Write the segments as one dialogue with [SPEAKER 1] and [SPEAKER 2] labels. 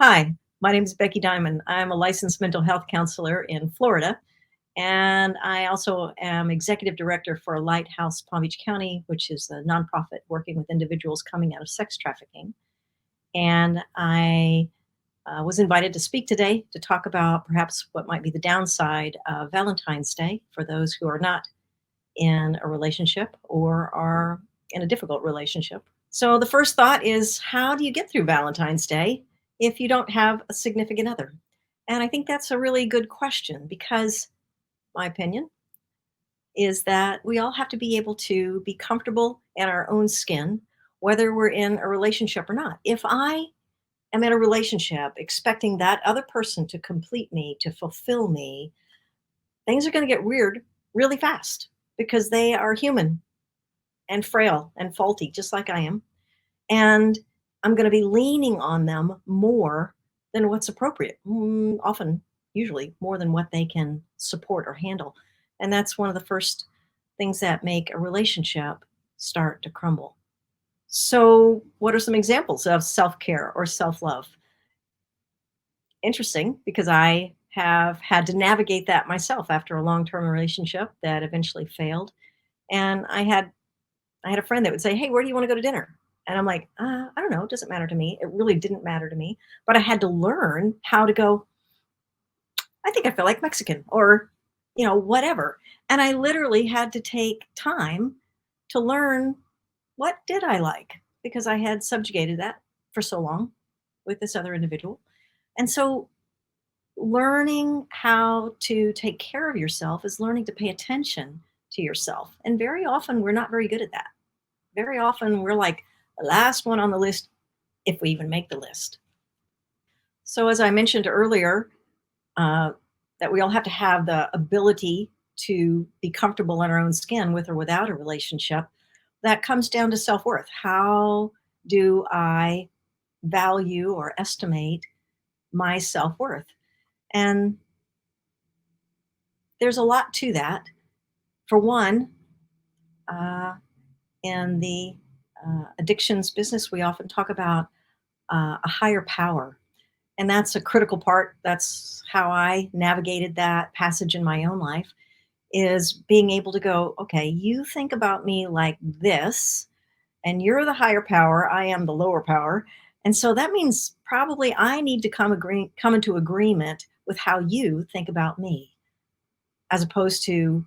[SPEAKER 1] Hi, my name is Becky Dymond. I'm a licensed mental health counselor in Florida, and I also am executive director for Lighthouse Palm Beach County, which is a nonprofit working with individuals coming out of sex trafficking. And I was invited to speak today to talk about perhaps what might be the downside of Valentine's Day for those who are not in a relationship or are in a difficult relationship. So the first thought is, how do you get through Valentine's Day if you don't have a significant other? And I think that's a really good question because my opinion is that we all have to be able to be comfortable in our own skin, whether we're in a relationship or not. If I am in a relationship expecting that other person to complete me, to fulfill me, things are going to get weird really fast because they are human and frail and faulty, just like I am. And I'm going to be leaning on them more than what's appropriate, often, usually more than what they can support or handle. And that's one of the first things that make a relationship start to crumble. So, what are some examples of self care or self love? Interesting, because I have had to navigate that myself after a long term relationship that eventually failed. And I had a friend that would say, "Hey, where do you want to go to dinner?" And I'm like, I don't know. It doesn't matter to me. It really didn't matter to me. But I had to learn how to go, I think I feel like Mexican or, whatever. And I literally had to take time to learn what did I like because I had subjugated that for so long with this other individual. And so learning how to take care of yourself is learning to pay attention to yourself. And very often we're not very good at that. Very often we're like the last one on the list if we even make the list. So, as I mentioned earlier, uh, that we all have to have the ability to be comfortable in our own skin with or without a relationship. That comes down to self worth. How do I value or estimate my self worth? And there's a lot to that. For one, uh, in the addictions business, we often talk about a higher power. And that's a critical part. That's how I navigated that passage in my own life is being able to go, okay, you think about me like this, and you're the higher power. I am the lower power. And so that means probably I need to come into agreement with how you think about me, as opposed to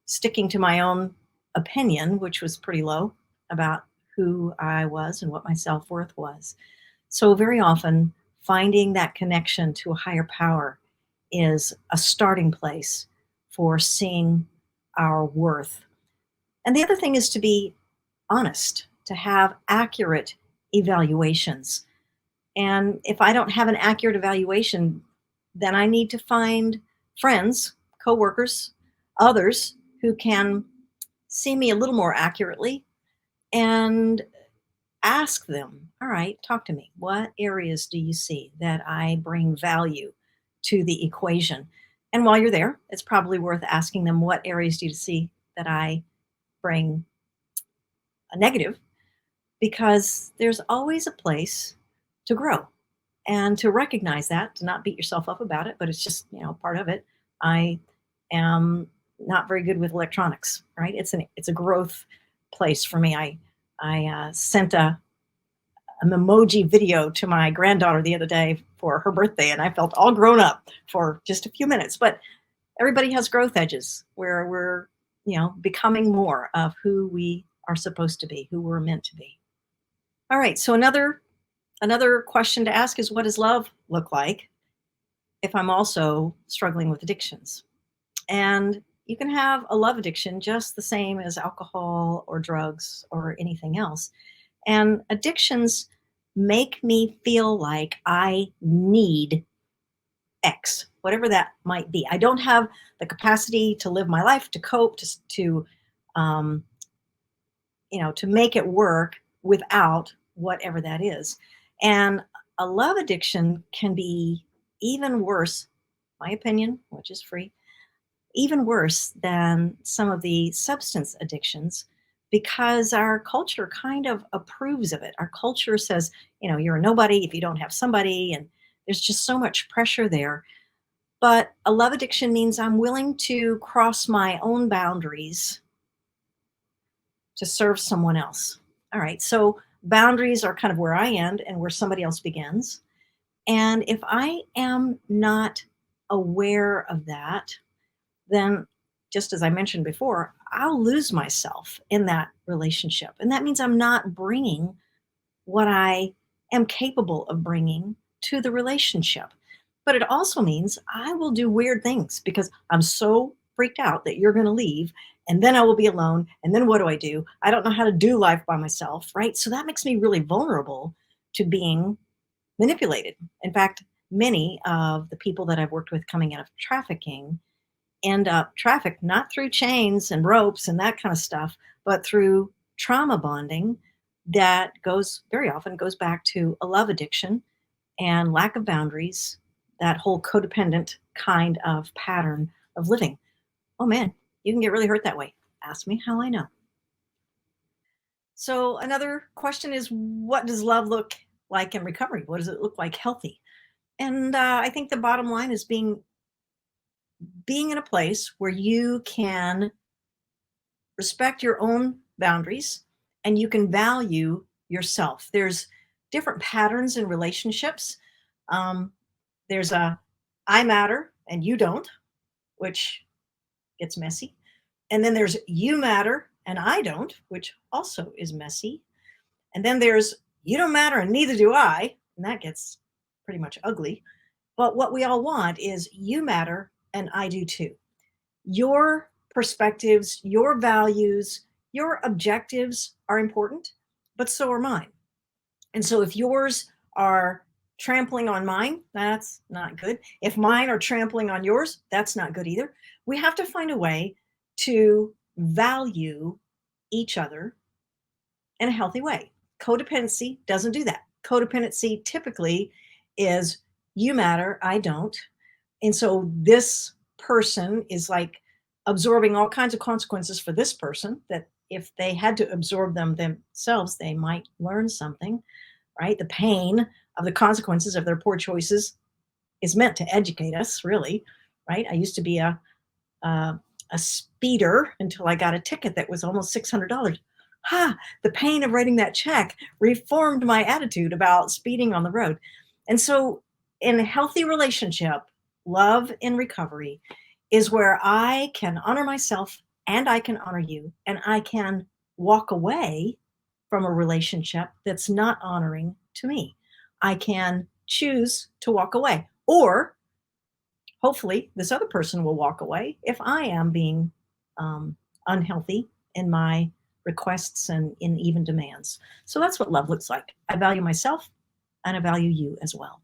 [SPEAKER 1] sticking to my own opinion, which was pretty low about who I was and what my self worth was. So, very often, finding that connection to a higher power is a starting place for seeing our worth. And the other thing is to be honest, to have accurate evaluations. And if I don't have an accurate evaluation, then I need to find friends, coworkers, others who can see me a little more accurately and ask them, all right, talk to me. What areas do you see that I bring value to the equation? And while you're there, it's probably worth asking them, what areas do you see that I bring a negative? Because there's always a place to grow and to recognize that, to not beat yourself up about it, but it's just, part of it. I am not very good with electronics, right? It's a growth place for me. I sent an emoji video to my granddaughter the other day for her birthday, and I felt all grown up for just a few minutes. But everybody has growth edges where we're, becoming more of who we are supposed to be, who we're meant to be. All right. So another question to ask is, what does love look like if I'm also struggling with addictions? And you can have a love addiction just the same as alcohol or drugs or anything else. And addictions make me feel like I need X, whatever that might be. I don't have the capacity to live my life, to cope, um, to make it work without whatever that is. And a love addiction can be even worse, my opinion, which is free, even worse than some of the substance addictions because our culture kind of approves of it. Our culture says, you're a nobody if you don't have somebody, and there's just so much pressure there. But a love addiction means I'm willing to cross my own boundaries to serve someone else. All right. So boundaries are kind of where I end and where somebody else begins. And if I am not aware of that, then just as I mentioned before, I'll lose myself in that relationship. And that means I'm not bringing what I am capable of bringing to the relationship. But it also means I will do weird things because I'm so freaked out that you're going to leave, and then I will be alone. And then what do I do? I don't know how to do life by myself, right? So that makes me really vulnerable to being manipulated. In fact, many of the people that I've worked with coming out of trafficking end up trafficked not through chains and ropes and that kind of stuff, but through trauma bonding that goes very often goes back to a love addiction and lack of boundaries, that whole codependent kind of pattern of living. Oh man, you can get really hurt that way. Ask me how I know. So another question is, what does love look like in recovery? What does it look like healthy? And I think the bottom line is being in a place where you can respect your own boundaries and you can value yourself. There's different patterns in relationships. Um, there's a I matter and you don't, which gets messy. And then there's you matter and I don't, which also is messy. And then there's you don't matter and neither do I, and that gets pretty much ugly. But what we all want is you matter and I do too. Your perspectives, your values, your objectives are important, but so are mine. And so if yours are trampling on mine, that's not good. If mine are trampling on yours, that's not good either. We have to find a way to value each other in a healthy way. Codependency doesn't do that. Codependency typically is you matter, I don't. And so this person is like absorbing all kinds of consequences for this person that if they had to absorb them themselves, they might learn something, right? The pain of the consequences of their poor choices is meant to educate us, really, right? I used to be uh, a speeder until I got a ticket that was almost $600. The pain of writing that check reformed my attitude about speeding on the road. And so, in a healthy relationship, love in recovery is where I can honor myself and I can honor you, and I can walk away from a relationship that's not honoring to me. I can choose to walk away, or hopefully this other person will walk away if I am being um, unhealthy in my requests and in even demands. So that's what love looks like. I value myself and I value you as well.